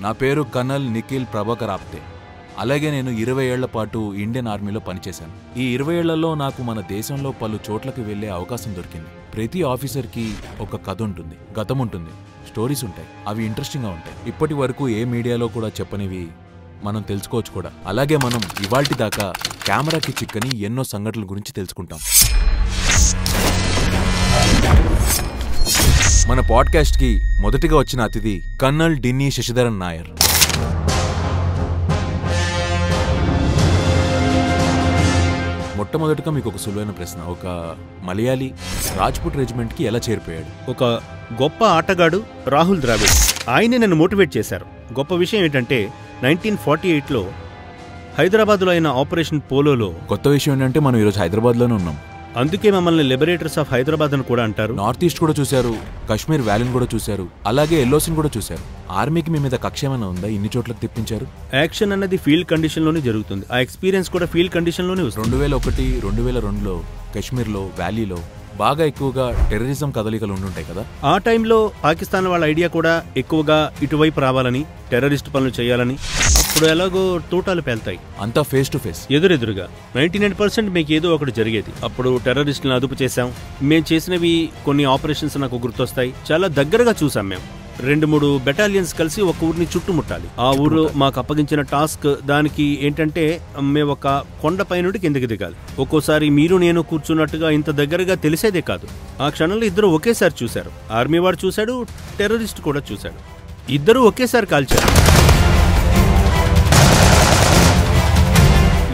నా పేరు కర్నల్ నిఖిల్ ప్రభాకర్ ఆప్తే. అలాగే నేను 20 ఏళ్ల పాటు ఇండియన్ ఆర్మీలో పనిచేశాను. ఈ 20 ఏళ్లలో నాకు మన దేశంలో పలు చోట్లకి వెళ్లే అవకాశం దొరికింది. ప్రతి ఆఫీసర్కి ఒక కథ ఉంటుంది, గతం ఉంటుంది, స్టోరీస్ ఉంటాయి. అవి ఇంట్రెస్టింగ్గా ఉంటాయి. ఇప్పటి వరకు ఏ మీడియాలో కూడా చెప్పనివి మనం తెలుసుకోవచ్చు కూడా. అలాగే మనం ఇవాల్టి దాకా కెమెరాకి చిక్కని ఎన్నో సంఘటనల గురించి తెలుసుకుంటాం. మన పాడ్కాస్ట్కి మొదటిగా వచ్చిన అతిథి కర్నల్ డిన్నీ శశిధరన్ నాయర్. మొట్టమొదటిగా మీకు ఒక సులువైన ప్రశ్న. ఒక మలయాళీ రాజ్పుట్ రెజిమెంట్కి ఎలా చేరిపోయాడు? ఒక గొప్ప ఆటగాడు రాహుల్ ద్రావిడ్, ఆయనే నన్ను మోటివేట్ చేశారు. గొప్ప విషయం ఏంటంటే 1948లో హైదరాబాద్లో అయిన ఆపరేషన్ పోలోలో. కొత్త విషయం ఏంటంటే మనం ఈరోజు హైదరాబాద్లోనే ఉన్నాం. అందుకే మమ్మల్ని లిబరేటర్స్ ఆఫ్ హైదరాబాద్ అని కూడా అంటారు. నార్త్ ఈస్ట్ కూడా చూశారు, కాశ్మీర్ వ్యాలీని కూడా చూశారు, అలాగే ఎల్లోసిని కూడా చూశారు. ఆర్మీకి మీ మీద కక్ష ఏమైనా ఉందా? ఇన్ని చోట్లకి తెప్పించారు. యాక్షన్ అన్నది ఫీల్డ్ కండిషన్లోనే జరుగుతుంది. ఆ ఎక్స్పీరియన్స్ కూడా ఫీల్డ్ కండిషన్లోనే వస్తుంది. 2001, 2002లో కాశ్మీర్లో వ్యాలీలో బాగా ఎక్కువగా టెర్రరిజం కదలికలు ఉండుంటాయి కదా. ఆ టైంలో పాకిస్తాన్ వాళ్ళ ఐడియా కూడా ఎక్కువగా ఇటువైపు రావాలని, టెర్రరిస్ట్ పనులు చేయాలని. అప్పుడు ఎలాగో తోటాలు పేల్తాయి. అంతా ఫేస్ టు ఫేస్, ఎదురెదురుగా 99% మీకు ఏదో ఒకటి జరిగేది. అప్పుడు టెర్రరిస్టులను అదుపు చేశాం. మేము చేసినవి కొన్ని ఆపరేషన్స్ నాకు గుర్తొస్తాయి. చాలా దగ్గరగా చూసాం. మేము 2-3 బెటాలియన్స్ కలిసి ఒక ఊరిని చుట్టుముట్టాలి. ఆ ఊరు మాకు అప్పగించిన టాస్క్. దానికి ఏంటంటే మేము ఒక కొండపై నుండి కిందకి దిగాలి. ఒక్కోసారి మీరు నేను కూర్చున్నట్టుగా ఇంత దగ్గరగా తెలిసేదే కాదు. ఆ క్షణంలో ఇద్దరు ఒకేసారి చూశారు. ఆర్మీ వాడు చూశాడు, టెర్రరిస్ట్ కూడా చూశాడు. ఇద్దరూ ఒకేసారి కాల్చారు.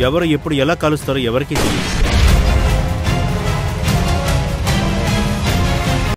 ఎవరు ఎప్పుడు ఎలా కాలుస్తారో ఎవరికీ తెలియదు.